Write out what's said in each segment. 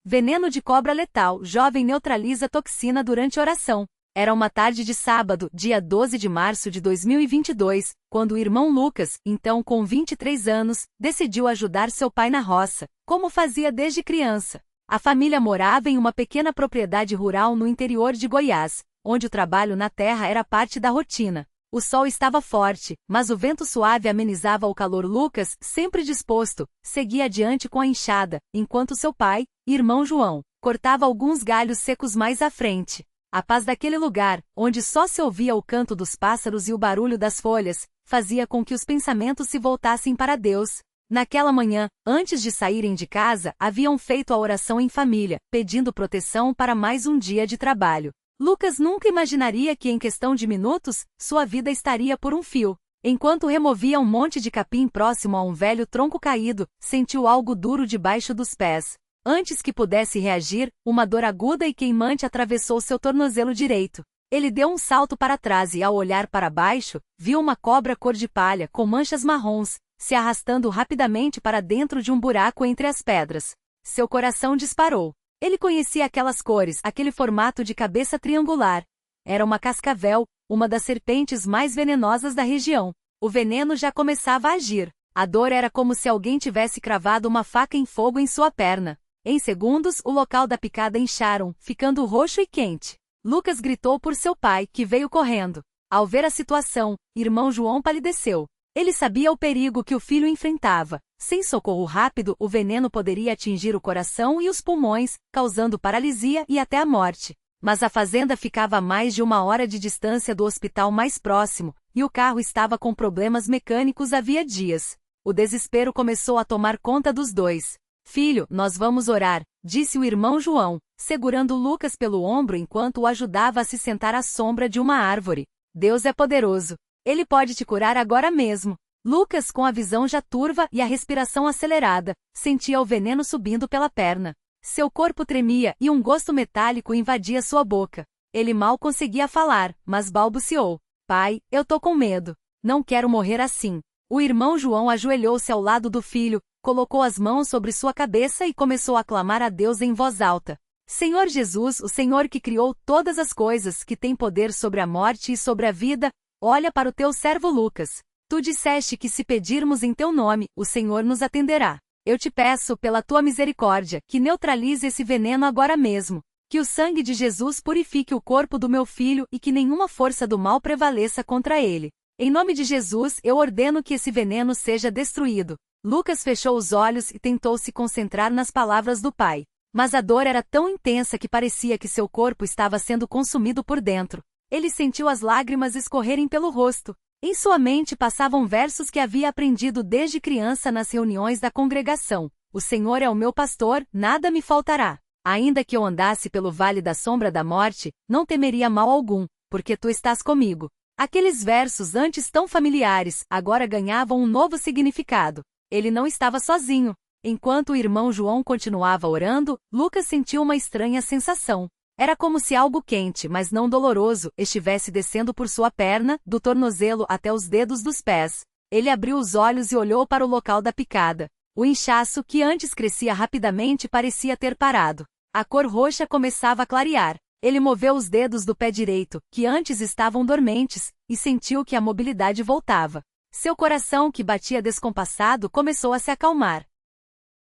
Veneno de cobra letal. Jovem neutraliza toxina durante oração. Era uma tarde de sábado, dia 12 de março de 2022, quando o irmão Lucas, então com 23 anos, decidiu ajudar seu pai na roça, como fazia desde criança. A família morava em uma pequena propriedade rural no interior de Goiás, onde o trabalho na terra era parte da rotina. O sol estava forte, mas o vento suave amenizava o calor. Lucas, sempre disposto, seguia adiante com a enxada, enquanto seu pai, irmão João, cortava alguns galhos secos mais à frente. A paz daquele lugar, onde só se ouvia o canto dos pássaros e o barulho das folhas, fazia com que os pensamentos se voltassem para Deus. Naquela manhã, antes de saírem de casa, haviam feito a oração em família, pedindo proteção para mais um dia de trabalho. Lucas nunca imaginaria que em questão de minutos, sua vida estaria por um fio. Enquanto removia um monte de capim próximo a um velho tronco caído, sentiu algo duro debaixo dos pés. Antes que pudesse reagir, uma dor aguda e queimante atravessou seu tornozelo direito. Ele deu um salto para trás e, ao olhar para baixo, viu uma cobra cor de palha com manchas marrons, se arrastando rapidamente para dentro de um buraco entre as pedras. Seu coração disparou. Ele conhecia aquelas cores, aquele formato de cabeça triangular. Era uma cascavel, uma das serpentes mais venenosas da região. O veneno já começava a agir. A dor era como se alguém tivesse cravado uma faca em fogo em sua perna. Em segundos, o local da picada incharam, ficando roxo e quente. Lucas gritou por seu pai, que veio correndo. Ao ver a situação, irmão João palideceu. Ele sabia o perigo que o filho enfrentava. Sem socorro rápido, o veneno poderia atingir o coração e os pulmões, causando paralisia e até a morte. Mas a fazenda ficava a mais de 1 hora de distância do hospital mais próximo, e o carro estava com problemas mecânicos havia dias. O desespero começou a tomar conta dos dois. Filho, nós vamos orar, disse o irmão João, segurando Lucas pelo ombro enquanto o ajudava a se sentar à sombra de uma árvore. Deus é poderoso. Ele pode te curar agora mesmo. Lucas, com a visão já turva e a respiração acelerada, sentia o veneno subindo pela perna. Seu corpo tremia e um gosto metálico invadia sua boca. Ele mal conseguia falar, mas balbuciou. Pai, eu tô com medo. Não quero morrer assim. O irmão João ajoelhou-se ao lado do filho, colocou as mãos sobre sua cabeça e começou a clamar a Deus em voz alta. Senhor Jesus, o Senhor que criou todas as coisas, que tem poder sobre a morte e sobre a vida, olha para o teu servo Lucas. Tu disseste que se pedirmos em teu nome, o Senhor nos atenderá. Eu te peço, pela tua misericórdia, que neutralize esse veneno agora mesmo. Que o sangue de Jesus purifique o corpo do meu filho e que nenhuma força do mal prevaleça contra ele. Em nome de Jesus, eu ordeno que esse veneno seja destruído. Lucas fechou os olhos e tentou se concentrar nas palavras do pai. Mas a dor era tão intensa que parecia que seu corpo estava sendo consumido por dentro. Ele sentiu as lágrimas escorrerem pelo rosto. Em sua mente passavam versos que havia aprendido desde criança nas reuniões da congregação. O Senhor é o meu pastor, nada me faltará. Ainda que eu andasse pelo vale da sombra da morte, não temeria mal algum, porque tu estás comigo. Aqueles versos antes tão familiares, agora ganhavam um novo significado. Ele não estava sozinho. Enquanto o irmão João continuava orando, Lucas sentiu uma estranha sensação. Era como se algo quente, mas não doloroso, estivesse descendo por sua perna, do tornozelo até os dedos dos pés. Ele abriu os olhos e olhou para o local da picada. O inchaço, que antes crescia rapidamente, parecia ter parado. A cor roxa começava a clarear. Ele moveu os dedos do pé direito, que antes estavam dormentes, e sentiu que a mobilidade voltava. Seu coração, que batia descompassado, começou a se acalmar.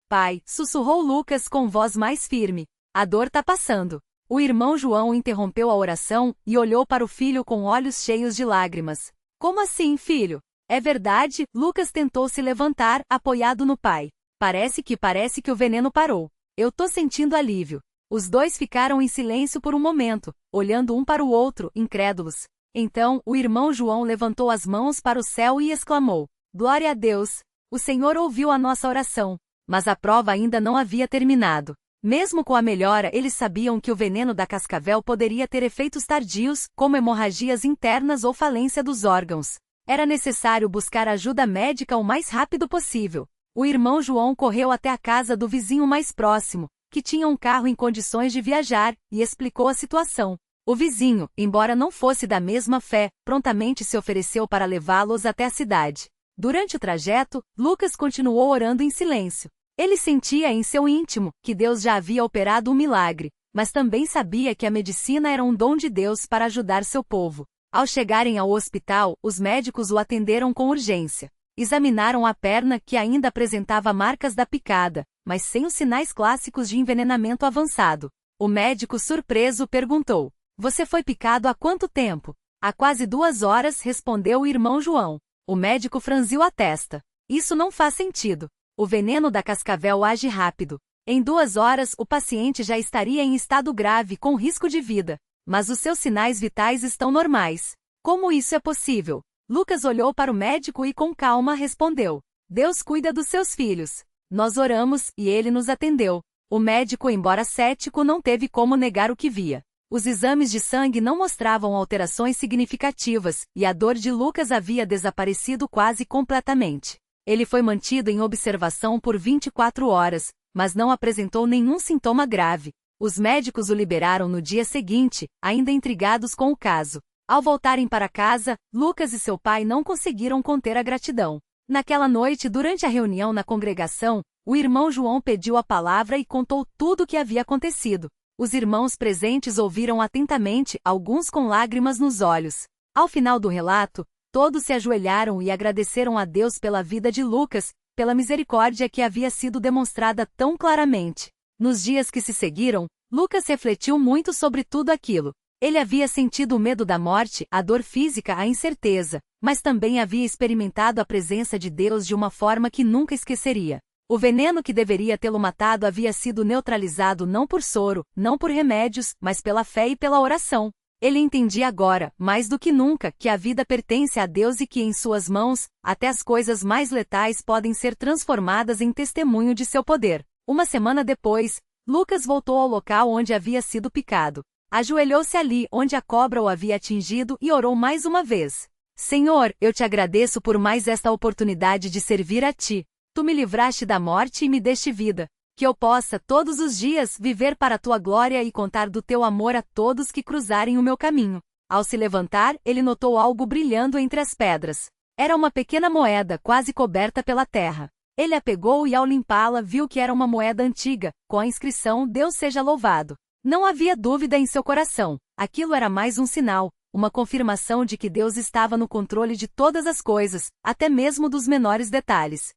Pai, sussurrou Lucas com voz mais firme. A dor tá passando. O irmão João interrompeu a oração e olhou para o filho com olhos cheios de lágrimas. Como assim, filho? É verdade, Lucas tentou se levantar, apoiado no pai. Parece que o veneno parou. Eu tô sentindo alívio. Os dois ficaram em silêncio por um momento, olhando um para o outro, incrédulos. Então, o irmão João levantou as mãos para o céu e exclamou: Glória a Deus! O Senhor ouviu a nossa oração. Mas a prova ainda não havia terminado. Mesmo com a melhora, eles sabiam que o veneno da cascavel poderia ter efeitos tardios, como hemorragias internas ou falência dos órgãos. Era necessário buscar ajuda médica o mais rápido possível. O irmão João correu até a casa do vizinho mais próximo, que tinha um carro em condições de viajar, e explicou a situação. O vizinho, embora não fosse da mesma fé, prontamente se ofereceu para levá-los até a cidade. Durante o trajeto, Lucas continuou orando em silêncio. Ele sentia em seu íntimo que Deus já havia operado um milagre, mas também sabia que a medicina era um dom de Deus para ajudar seu povo. Ao chegarem ao hospital, os médicos o atenderam com urgência. Examinaram a perna que ainda apresentava marcas da picada, mas sem os sinais clássicos de envenenamento avançado. O médico, surpreso, perguntou: "Você foi picado há quanto tempo?" "Há quase 2 horas", respondeu o irmão João. O médico franziu a testa. "Isso não faz sentido. O veneno da cascavel age rápido. Em 2 horas o paciente já estaria em estado grave com risco de vida. Mas os seus sinais vitais estão normais. Como isso é possível?" Lucas olhou para o médico e com calma respondeu: "Deus cuida dos seus filhos. Nós oramos e ele nos atendeu." O médico, embora cético, não teve como negar o que via. Os exames de sangue não mostravam alterações significativas, e a dor de Lucas havia desaparecido quase completamente. Ele foi mantido em observação por 24 horas, mas não apresentou nenhum sintoma grave. Os médicos o liberaram no dia seguinte, ainda intrigados com o caso. Ao voltarem para casa, Lucas e seu pai não conseguiram conter a gratidão. Naquela noite, durante a reunião na congregação, o irmão João pediu a palavra e contou tudo o que havia acontecido. Os irmãos presentes ouviram atentamente, alguns com lágrimas nos olhos. Ao final do relato, todos se ajoelharam e agradeceram a Deus pela vida de Lucas, pela misericórdia que havia sido demonstrada tão claramente. Nos dias que se seguiram, Lucas refletiu muito sobre tudo aquilo. Ele havia sentido o medo da morte, a dor física, a incerteza, mas também havia experimentado a presença de Deus de uma forma que nunca esqueceria. O veneno que deveria tê-lo matado havia sido neutralizado não por soro, não por remédios, mas pela fé e pela oração. Ele entendia agora, mais do que nunca, que a vida pertence a Deus e que em suas mãos, até as coisas mais letais podem ser transformadas em testemunho de seu poder. Uma semana depois, Lucas voltou ao local onde havia sido picado. Ajoelhou-se ali onde a cobra o havia atingido e orou mais uma vez. "Senhor, eu te agradeço por mais esta oportunidade de servir a ti. Tu me livraste da morte e me deste vida. Que eu possa, todos os dias, viver para a tua glória e contar do teu amor a todos que cruzarem o meu caminho." Ao se levantar, ele notou algo brilhando entre as pedras. Era uma pequena moeda quase coberta pela terra. Ele a pegou e ao limpá-la viu que era uma moeda antiga, com a inscrição "Deus seja louvado." Não havia dúvida em seu coração. Aquilo era mais um sinal, uma confirmação de que Deus estava no controle de todas as coisas, até mesmo dos menores detalhes.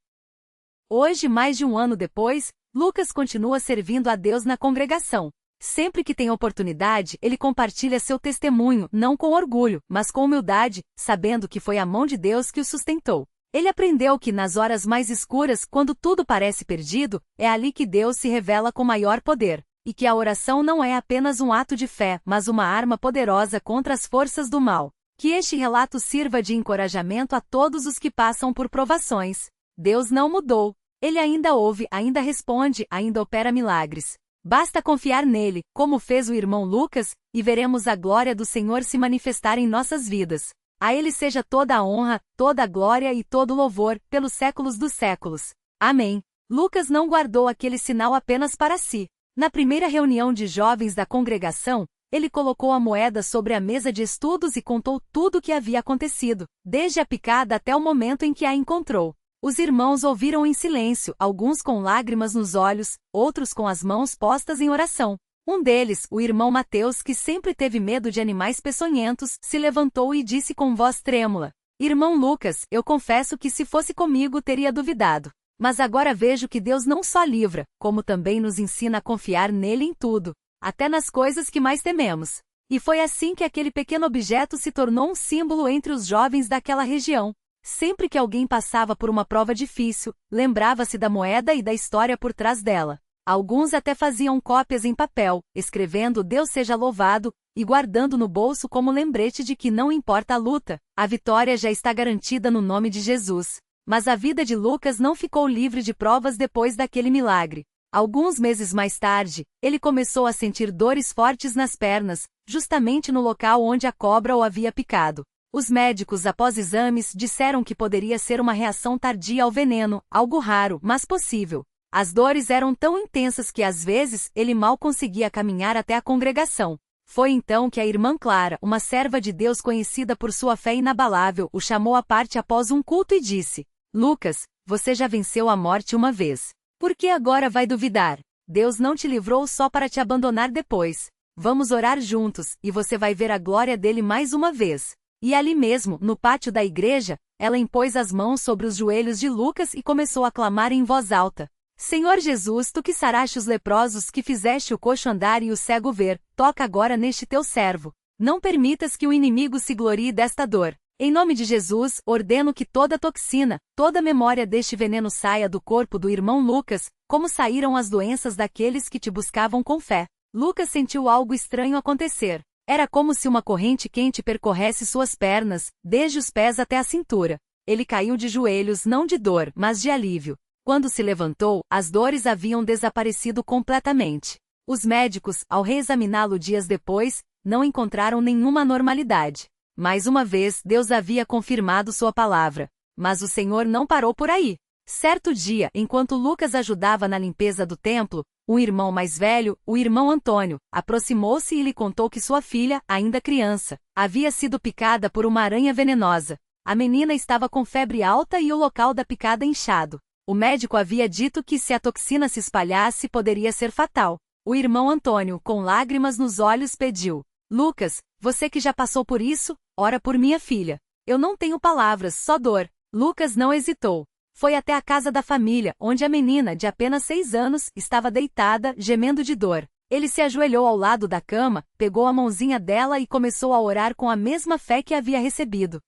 Hoje, mais de 1 ano depois, Lucas continua servindo a Deus na congregação. Sempre que tem oportunidade, ele compartilha seu testemunho, não com orgulho, mas com humildade, sabendo que foi a mão de Deus que o sustentou. Ele aprendeu que nas horas mais escuras, quando tudo parece perdido, é ali que Deus se revela com maior poder. E que a oração não é apenas um ato de fé, mas uma arma poderosa contra as forças do mal. Que este relato sirva de encorajamento a todos os que passam por provações. Deus não mudou. Ele ainda ouve, ainda responde, ainda opera milagres. Basta confiar nele, como fez o irmão Lucas, e veremos a glória do Senhor se manifestar em nossas vidas. A ele seja toda a honra, toda a glória e todo o louvor, pelos séculos dos séculos. Amém. Lucas não guardou aquele sinal apenas para si. Na primeira reunião de jovens da congregação, ele colocou a moeda sobre a mesa de estudos e contou tudo o que havia acontecido, desde a picada até o momento em que a encontrou. Os irmãos ouviram em silêncio, alguns com lágrimas nos olhos, outros com as mãos postas em oração. Um deles, o irmão Mateus, que sempre teve medo de animais peçonhentos, se levantou e disse com voz trêmula: "Irmão Lucas, eu confesso que se fosse comigo teria duvidado. Mas agora vejo que Deus não só livra, como também nos ensina a confiar nele em tudo, até nas coisas que mais tememos." E foi assim que aquele pequeno objeto se tornou um símbolo entre os jovens daquela região. Sempre que alguém passava por uma prova difícil, lembrava-se da moeda e da história por trás dela. Alguns até faziam cópias em papel, escrevendo "Deus seja louvado", e guardando no bolso como lembrete de que não importa a luta, a vitória já está garantida no nome de Jesus. Mas a vida de Lucas não ficou livre de provas depois daquele milagre. Alguns meses mais tarde, ele começou a sentir dores fortes nas pernas, justamente no local onde a cobra o havia picado. Os médicos, após exames, disseram que poderia ser uma reação tardia ao veneno, algo raro, mas possível. As dores eram tão intensas que às vezes ele mal conseguia caminhar até a congregação. Foi então que a irmã Clara, uma serva de Deus conhecida por sua fé inabalável, o chamou à parte após um culto e disse: "Lucas, você já venceu a morte uma vez. Por que agora vai duvidar? Deus não te livrou só para te abandonar depois. Vamos orar juntos, e você vai ver a glória dele mais uma vez. E ali mesmo, no pátio da igreja, ela impôs as mãos sobre os joelhos de Lucas e começou a clamar em voz alta: Senhor Jesus, tu que saraste os leprosos, que fizeste o coxo andar e o cego ver, toca agora neste teu servo. Não permitas que o inimigo se glorie desta dor. Em nome de Jesus, ordeno que toda toxina, toda memória deste veneno saia do corpo do irmão Lucas, como saíram as doenças daqueles que te buscavam com fé. Lucas sentiu algo estranho acontecer. Era como se uma corrente quente percorresse suas pernas, desde os pés até a cintura. Ele caiu de joelhos não de dor, mas de alívio. Quando se levantou, as dores haviam desaparecido completamente. Os médicos, ao reexaminá-lo dias depois, não encontraram nenhuma anormalidade. Mais uma vez, Deus havia confirmado sua palavra. Mas o Senhor não parou por aí. Certo dia, enquanto Lucas ajudava na limpeza do templo, um irmão mais velho, o irmão Antônio, aproximou-se e lhe contou que sua filha, ainda criança, havia sido picada por uma aranha venenosa. A menina estava com febre alta e o local da picada inchado. O médico havia dito que se a toxina se espalhasse poderia ser fatal. O irmão Antônio, com lágrimas nos olhos, pediu: Lucas, você que já passou por isso, ora por minha filha. Eu não tenho palavras, só dor. Lucas não hesitou. Foi até a casa da família, onde a menina, de apenas 6 anos, estava deitada, gemendo de dor. Ele se ajoelhou ao lado da cama, pegou a mãozinha dela e começou a orar com a mesma fé que havia recebido.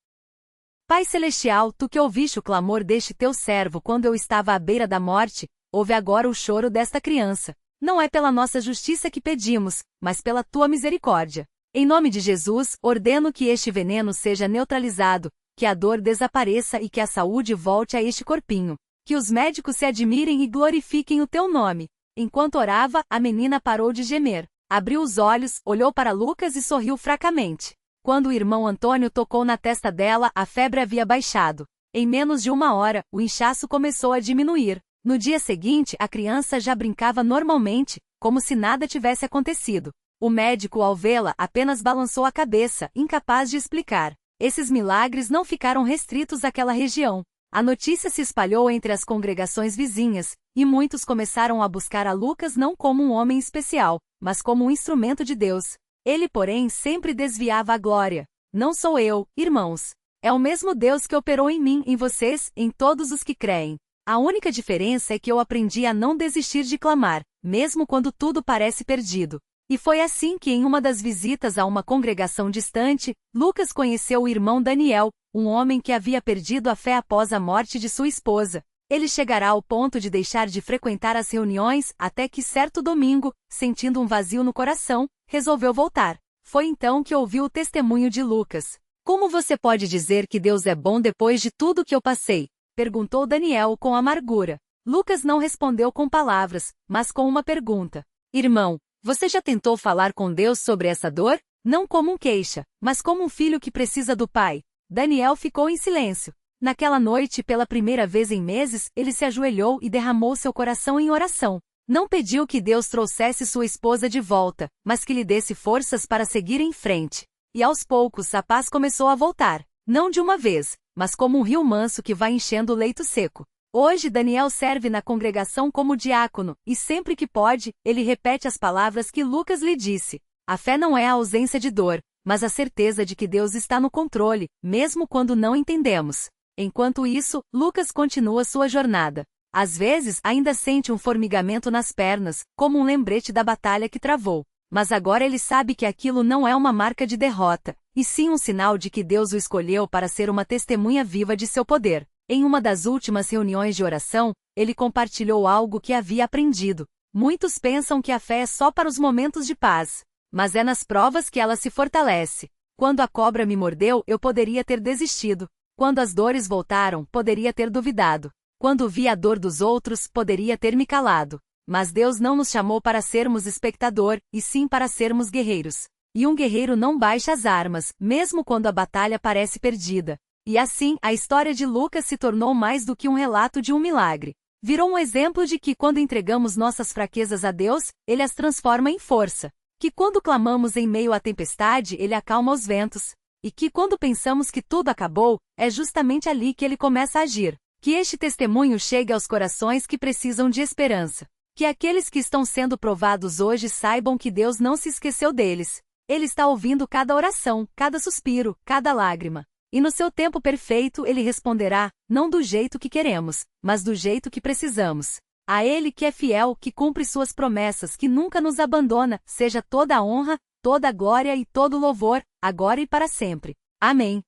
Pai Celestial, tu que ouviste o clamor deste teu servo quando eu estava à beira da morte, ouve agora o choro desta criança. Não é pela nossa justiça que pedimos, mas pela tua misericórdia. Em nome de Jesus, ordeno que este veneno seja neutralizado, que a dor desapareça e que a saúde volte a este corpinho. Que os médicos se admirem e glorifiquem o teu nome. Enquanto orava, a menina parou de gemer. Abriu os olhos, olhou para Lucas e sorriu fracamente. Quando o irmão Antônio tocou na testa dela, a febre havia baixado. Em menos de 1 hora, o inchaço começou a diminuir. No dia seguinte, a criança já brincava normalmente, como se nada tivesse acontecido. O médico, ao vê-la, apenas balançou a cabeça, incapaz de explicar. Esses milagres não ficaram restritos àquela região. A notícia se espalhou entre as congregações vizinhas, e muitos começaram a buscar a Lucas não como um homem especial, mas como um instrumento de Deus. Ele, porém, sempre desviava a glória. Não sou eu, irmãos. É o mesmo Deus que operou em mim, em vocês, em todos os que creem. A única diferença é que eu aprendi a não desistir de clamar, mesmo quando tudo parece perdido. E foi assim que, em uma das visitas a uma congregação distante, Lucas conheceu o irmão Daniel, um homem que havia perdido a fé após a morte de sua esposa. Ele chegará ao ponto de deixar de frequentar as reuniões, até que certo domingo, sentindo um vazio no coração, resolveu voltar. Foi então que ouviu o testemunho de Lucas. Como você pode dizer que Deus é bom depois de tudo que eu passei? Perguntou Daniel com amargura. Lucas não respondeu com palavras, mas com uma pergunta. Irmão, você já tentou falar com Deus sobre essa dor? Não como um queixa, mas como um filho que precisa do pai. Daniel ficou em silêncio. Naquela noite, pela primeira vez em meses, ele se ajoelhou e derramou seu coração em oração. Não pediu que Deus trouxesse sua esposa de volta, mas que lhe desse forças para seguir em frente. E aos poucos a paz começou a voltar. Não de uma vez, mas como um rio manso que vai enchendo o leito seco. Hoje Daniel serve na congregação como diácono, e sempre que pode, ele repete as palavras que Lucas lhe disse. A fé não é a ausência de dor, mas a certeza de que Deus está no controle, mesmo quando não entendemos. Enquanto isso, Lucas continua sua jornada. Às vezes, ainda sente um formigamento nas pernas, como um lembrete da batalha que travou. Mas agora ele sabe que aquilo não é uma marca de derrota, e sim um sinal de que Deus o escolheu para ser uma testemunha viva de seu poder. Em uma das últimas reuniões de oração, ele compartilhou algo que havia aprendido. Muitos pensam que a fé é só para os momentos de paz, mas é nas provas que ela se fortalece. Quando a cobra me mordeu, eu poderia ter desistido. Quando as dores voltaram, poderia ter duvidado. Quando vi a dor dos outros, poderia ter me calado. Mas Deus não nos chamou para sermos espectador, e sim para sermos guerreiros. E um guerreiro não baixa as armas, mesmo quando a batalha parece perdida. E assim, a história de Lucas se tornou mais do que um relato de um milagre. Virou um exemplo de que quando entregamos nossas fraquezas a Deus, Ele as transforma em força. Que quando clamamos em meio à tempestade, Ele acalma os ventos. E que quando pensamos que tudo acabou, é justamente ali que Ele começa a agir. Que este testemunho chegue aos corações que precisam de esperança. Que aqueles que estão sendo provados hoje saibam que Deus não se esqueceu deles. Ele está ouvindo cada oração, cada suspiro, cada lágrima. E no seu tempo perfeito Ele responderá, não do jeito que queremos, mas do jeito que precisamos. A Ele que é fiel, que cumpre suas promessas, que nunca nos abandona, seja toda a honra, toda a glória e todo o louvor, agora e para sempre. Amém.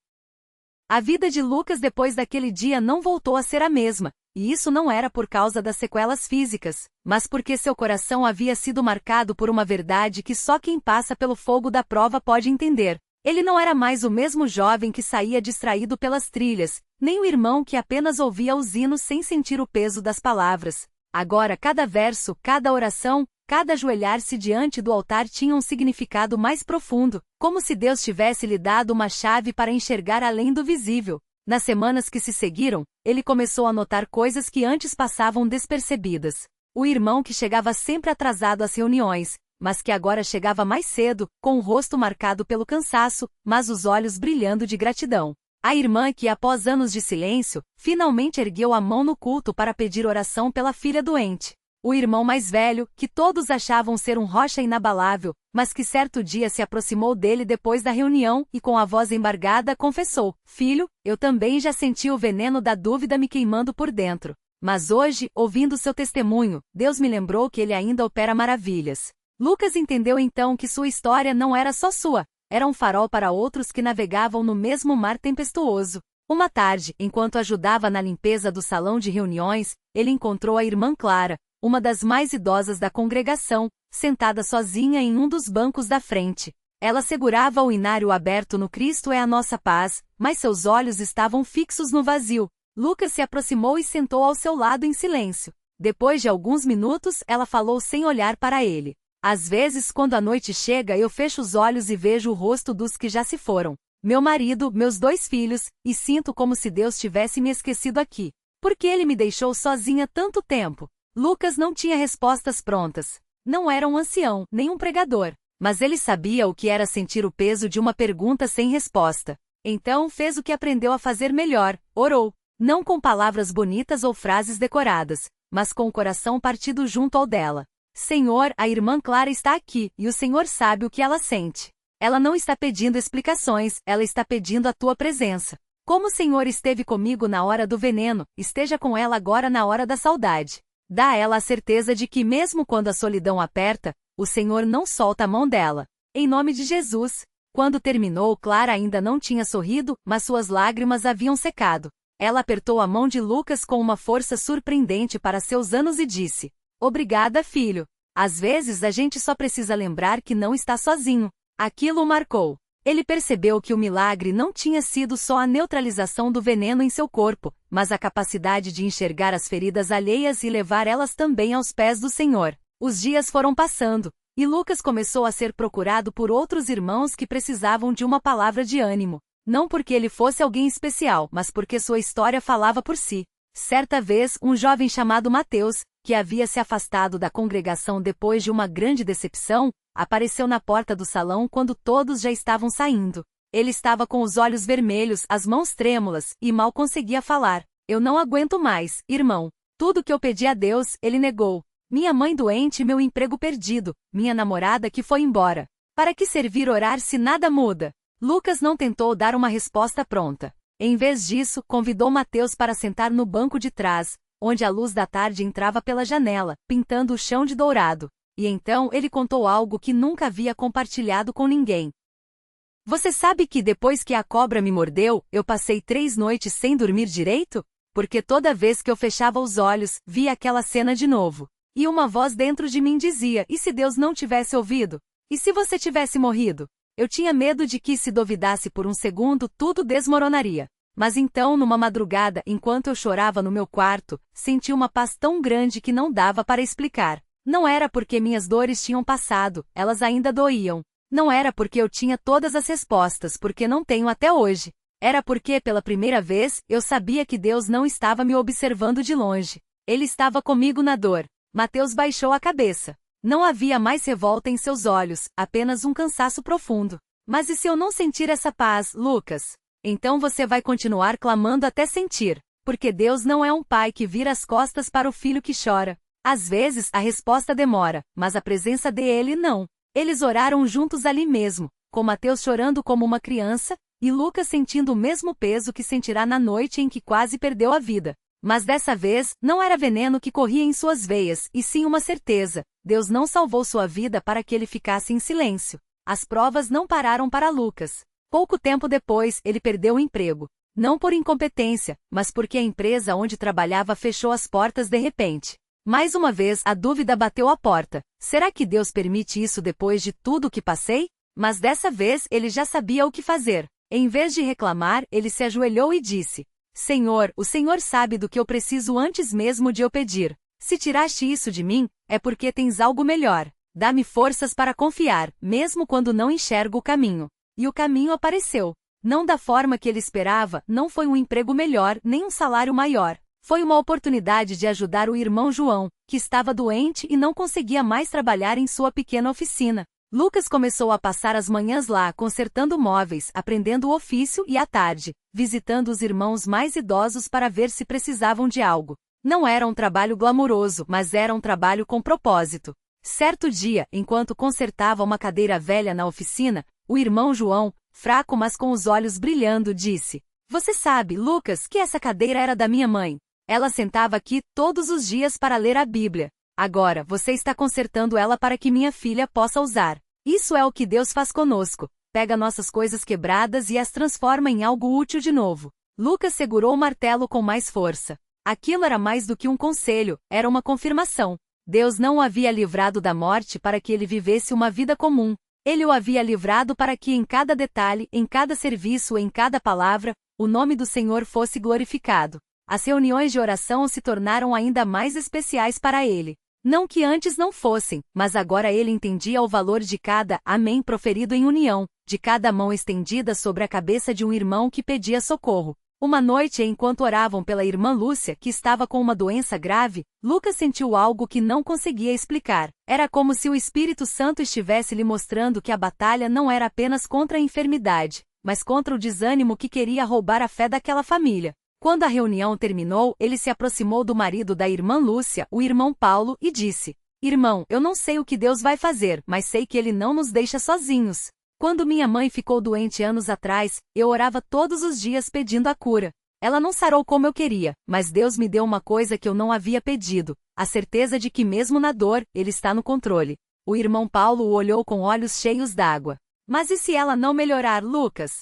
A vida de Lucas depois daquele dia não voltou a ser a mesma, e isso não era por causa das sequelas físicas, mas porque seu coração havia sido marcado por uma verdade que só quem passa pelo fogo da prova pode entender. Ele não era mais o mesmo jovem que saía distraído pelas trilhas, nem o irmão que apenas ouvia os hinos sem sentir o peso das palavras. Agora cada verso, cada oração, cada ajoelhar-se diante do altar tinha um significado mais profundo, como se Deus tivesse lhe dado uma chave para enxergar além do visível. Nas semanas que se seguiram, ele começou a notar coisas que antes passavam despercebidas. O irmão que chegava sempre atrasado às reuniões, mas que agora chegava mais cedo, com o rosto marcado pelo cansaço, mas os olhos brilhando de gratidão. A irmã que, após anos de silêncio, finalmente ergueu a mão no culto para pedir oração pela filha doente. O irmão mais velho, que todos achavam ser um rocha inabalável, mas que certo dia se aproximou dele depois da reunião e com a voz embargada confessou, filho, eu também já senti o veneno da dúvida me queimando por dentro. Mas hoje, ouvindo seu testemunho, Deus me lembrou que ele ainda opera maravilhas. Lucas entendeu então que sua história não era só sua, era um farol para outros que navegavam no mesmo mar tempestuoso. Uma tarde, enquanto ajudava na limpeza do salão de reuniões, ele encontrou a irmã Clara, uma das mais idosas da congregação, sentada sozinha em um dos bancos da frente. Ela segurava o inário aberto no Cristo é a nossa paz, mas seus olhos estavam fixos no vazio. Lucas se aproximou e sentou ao seu lado em silêncio. Depois de alguns minutos, ela falou sem olhar para ele. Às vezes, quando a noite chega, eu fecho os olhos e vejo o rosto dos que já se foram. Meu marido, meus 2 filhos, e sinto como se Deus tivesse me esquecido aqui. Por que ele me deixou sozinha tanto tempo? Lucas não tinha respostas prontas. Não era um ancião, nem um pregador. Mas ele sabia o que era sentir o peso de uma pergunta sem resposta. Então fez o que aprendeu a fazer melhor, orou. Não com palavras bonitas ou frases decoradas, mas com o coração partido junto ao dela. Senhor, a irmã Clara está aqui, e o Senhor sabe o que ela sente. Ela não está pedindo explicações, ela está pedindo a tua presença. Como o Senhor esteve comigo na hora do veneno, esteja com ela agora na hora da saudade. Dá a ela a certeza de que mesmo quando a solidão aperta, o Senhor não solta a mão dela. Em nome de Jesus. Quando terminou, Clara ainda não tinha sorrido, mas suas lágrimas haviam secado. Ela apertou a mão de Lucas com uma força surpreendente para seus anos e disse: obrigada, filho. Às vezes a gente só precisa lembrar que não está sozinho. Aquilo o marcou. Ele percebeu que o milagre não tinha sido só a neutralização do veneno em seu corpo, mas a capacidade de enxergar as feridas alheias e levar elas também aos pés do Senhor. Os dias foram passando, e Lucas começou a ser procurado por outros irmãos que precisavam de uma palavra de ânimo. Não porque ele fosse alguém especial, mas porque sua história falava por si. Certa vez, um jovem chamado Mateus, que havia se afastado da congregação depois de uma grande decepção, apareceu na porta do salão quando todos já estavam saindo. Ele estava com os olhos vermelhos, as mãos trêmulas, e mal conseguia falar. Eu não aguento mais, irmão. Tudo que eu pedi a Deus, ele negou. Minha mãe doente e meu emprego perdido, minha namorada que foi embora. Para que servir orar se nada muda? Lucas não tentou dar uma resposta pronta. Em vez disso, convidou Mateus para sentar no banco de trás, onde a luz da tarde entrava pela janela, pintando o chão de dourado. E então ele contou algo que nunca havia compartilhado com ninguém. Você sabe que depois que a cobra me mordeu, eu passei 3 noites sem dormir direito? Porque toda vez que eu fechava os olhos, via aquela cena de novo. E uma voz dentro de mim dizia, e se Deus não tivesse ouvido? E se você tivesse morrido? Eu tinha medo de que, se duvidasse por um segundo, tudo desmoronaria. Mas então, numa madrugada, enquanto eu chorava no meu quarto, senti uma paz tão grande que não dava para explicar. Não era porque minhas dores tinham passado, elas ainda doíam. Não era porque eu tinha todas as respostas, porque não tenho até hoje. Era porque, pela primeira vez, eu sabia que Deus não estava me observando de longe. Ele estava comigo na dor. Mateus baixou a cabeça. Não havia mais revolta em seus olhos, apenas um cansaço profundo. Mas e se eu não sentir essa paz, Lucas? Então você vai continuar clamando até sentir. Porque Deus não é um pai que vira as costas para o filho que chora. Às vezes a resposta demora, mas a presença dele não. Eles oraram juntos ali mesmo, com Mateus chorando como uma criança, e Lucas sentindo o mesmo peso que sentirá na noite em que quase perdeu a vida. Mas dessa vez, não era veneno que corria em suas veias, e sim uma certeza: Deus não salvou sua vida para que ele ficasse em silêncio. As provas não pararam para Lucas. Pouco tempo depois, ele perdeu o emprego. Não por incompetência, mas porque a empresa onde trabalhava fechou as portas de repente. Mais uma vez a dúvida bateu à porta: será que Deus permite isso depois de tudo o que passei? Mas dessa vez ele já sabia o que fazer. Em vez de reclamar, ele se ajoelhou e disse: Senhor, o Senhor sabe do que eu preciso antes mesmo de eu pedir. Se tiraste isso de mim, é porque tens algo melhor. Dá-me forças para confiar, mesmo quando não enxergo o caminho. E o caminho apareceu. Não da forma que ele esperava, não foi um emprego melhor, nem um salário maior. Foi uma oportunidade de ajudar o irmão João, que estava doente e não conseguia mais trabalhar em sua pequena oficina. Lucas começou a passar as manhãs lá consertando móveis, aprendendo o ofício e à tarde, visitando os irmãos mais idosos para ver se precisavam de algo. Não era um trabalho glamuroso, mas era um trabalho com propósito. Certo dia, enquanto consertava uma cadeira velha na oficina, o irmão João, fraco mas com os olhos brilhando, disse: Você sabe, Lucas, que essa cadeira era da minha mãe. Ela sentava aqui todos os dias para ler a Bíblia. Agora, você está consertando ela para que minha filha possa usar. Isso é o que Deus faz conosco. Pega nossas coisas quebradas e as transforma em algo útil de novo. Lucas segurou o martelo com mais força. Aquilo era mais do que um conselho, era uma confirmação. Deus não o havia livrado da morte para que ele vivesse uma vida comum. Ele o havia livrado para que em cada detalhe, em cada serviço, em cada palavra, o nome do Senhor fosse glorificado. As reuniões de oração se tornaram ainda mais especiais para ele. Não que antes não fossem, mas agora ele entendia o valor de cada amém proferido em união, de cada mão estendida sobre a cabeça de um irmão que pedia socorro. Uma noite, enquanto oravam pela irmã Lúcia, que estava com uma doença grave, Lucas sentiu algo que não conseguia explicar. Era como se o Espírito Santo estivesse lhe mostrando que a batalha não era apenas contra a enfermidade, mas contra o desânimo que queria roubar a fé daquela família. Quando a reunião terminou, ele se aproximou do marido da irmã Lúcia, o irmão Paulo, e disse: Irmão, eu não sei o que Deus vai fazer, mas sei que Ele não nos deixa sozinhos. Quando minha mãe ficou doente anos atrás, eu orava todos os dias pedindo a cura. Ela não sarou como eu queria, mas Deus me deu uma coisa que eu não havia pedido: a certeza de que mesmo na dor, Ele está no controle. O irmão Paulo o olhou com olhos cheios d'água. Mas e se ela não melhorar, Lucas?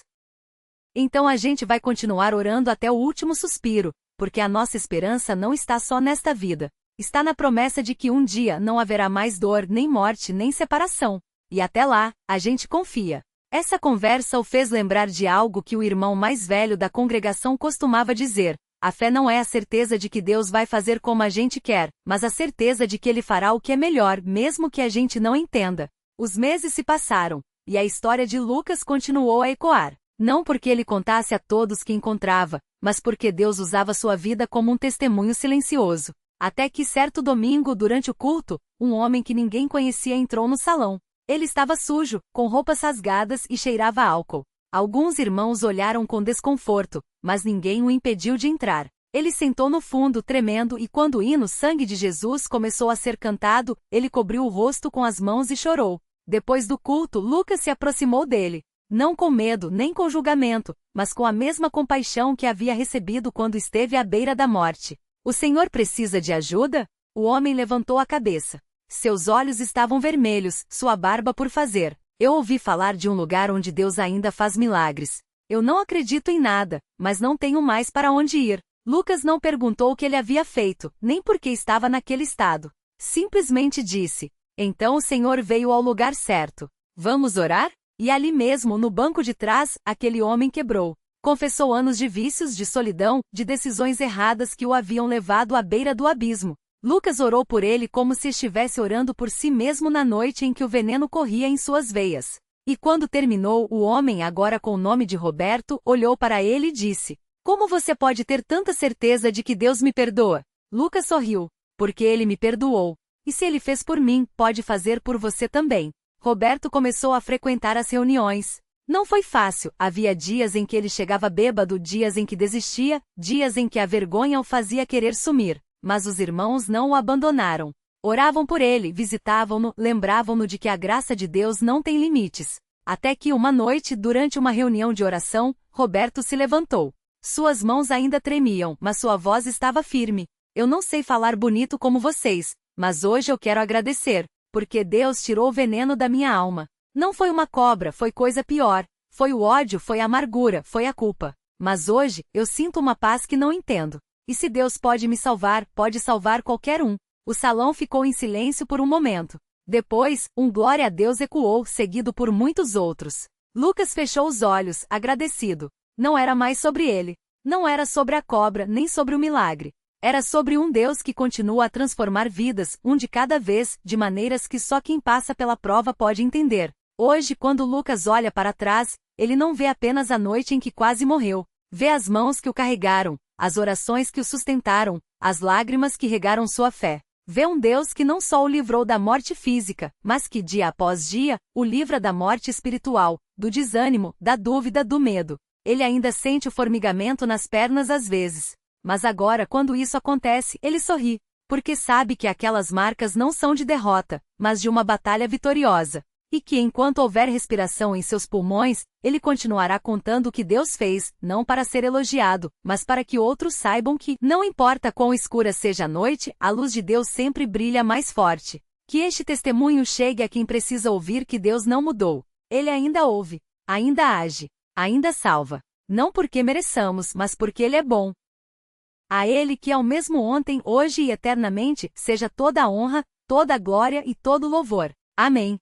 Então a gente vai continuar orando até o último suspiro, porque a nossa esperança não está só nesta vida. Está na promessa de que um dia não haverá mais dor, nem morte, nem separação. E até lá, a gente confia. Essa conversa o fez lembrar de algo que o irmão mais velho da congregação costumava dizer: a fé não é a certeza de que Deus vai fazer como a gente quer, mas a certeza de que Ele fará o que é melhor, mesmo que a gente não entenda. Os meses se passaram, e a história de Lucas continuou a ecoar. Não porque ele contasse a todos que encontrava, mas porque Deus usava sua vida como um testemunho silencioso. Até que certo domingo, durante o culto, um homem que ninguém conhecia entrou no salão. Ele estava sujo, com roupas rasgadas e cheirava a álcool. Alguns irmãos olharam com desconforto, mas ninguém o impediu de entrar. Ele sentou no fundo, tremendo, e quando o hino Sangue de Jesus começou a ser cantado, ele cobriu o rosto com as mãos e chorou. Depois do culto, Lucas se aproximou dele. Não com medo, nem com julgamento, mas com a mesma compaixão que havia recebido quando esteve à beira da morte. O Senhor precisa de ajuda? O homem levantou a cabeça. Seus olhos estavam vermelhos, sua barba por fazer. Eu ouvi falar de um lugar onde Deus ainda faz milagres. Eu não acredito em nada, mas não tenho mais para onde ir. Lucas não perguntou o que ele havia feito, nem por que estava naquele estado. Simplesmente disse: Então o Senhor veio ao lugar certo. Vamos orar? E ali mesmo, no banco de trás, aquele homem quebrou. Confessou anos de vícios, de solidão, de decisões erradas que o haviam levado à beira do abismo. Lucas orou por ele como se estivesse orando por si mesmo na noite em que o veneno corria em suas veias. E quando terminou, o homem, agora com o nome de Roberto, olhou para ele e disse: Como você pode ter tanta certeza de que Deus me perdoa? Lucas sorriu. Porque ele me perdoou. E se ele fez por mim, pode fazer por você também. Roberto começou a frequentar as reuniões. Não foi fácil, havia dias em que ele chegava bêbado, dias em que desistia, dias em que a vergonha o fazia querer sumir, mas os irmãos não o abandonaram. Oravam por ele, visitavam-no, lembravam-no de que a graça de Deus não tem limites. Até que uma noite, durante uma reunião de oração, Roberto se levantou. Suas mãos ainda tremiam, mas sua voz estava firme. Eu não sei falar bonito como vocês, mas hoje eu quero agradecer, porque Deus tirou o veneno da minha alma. Não foi uma cobra, foi coisa pior. Foi o ódio, foi a amargura, foi a culpa. Mas hoje, eu sinto uma paz que não entendo. E se Deus pode me salvar, pode salvar qualquer um. O salão ficou em silêncio por um momento. Depois, um glória a Deus ecoou, seguido por muitos outros. Lucas fechou os olhos, agradecido. Não era mais sobre ele. Não era sobre a cobra, nem sobre o milagre. Era sobre um Deus que continua a transformar vidas, um de cada vez, de maneiras que só quem passa pela prova pode entender. Hoje, quando Lucas olha para trás, ele não vê apenas a noite em que quase morreu. Vê as mãos que o carregaram, as orações que o sustentaram, as lágrimas que regaram sua fé. Vê um Deus que não só o livrou da morte física, mas que dia após dia, o livra da morte espiritual, do desânimo, da dúvida, do medo. Ele ainda sente o formigamento nas pernas às vezes. Mas agora, quando isso acontece, ele sorri, porque sabe que aquelas marcas não são de derrota, mas de uma batalha vitoriosa. E que enquanto houver respiração em seus pulmões, ele continuará contando o que Deus fez, não para ser elogiado, mas para que outros saibam que, não importa quão escura seja a noite, a luz de Deus sempre brilha mais forte. Que este testemunho chegue a quem precisa ouvir que Deus não mudou. Ele ainda ouve, ainda age, ainda salva. Não porque mereçamos, mas porque Ele é bom. A Ele que é o mesmo ontem, hoje e eternamente, seja toda a honra, toda a glória e todo o louvor. Amém.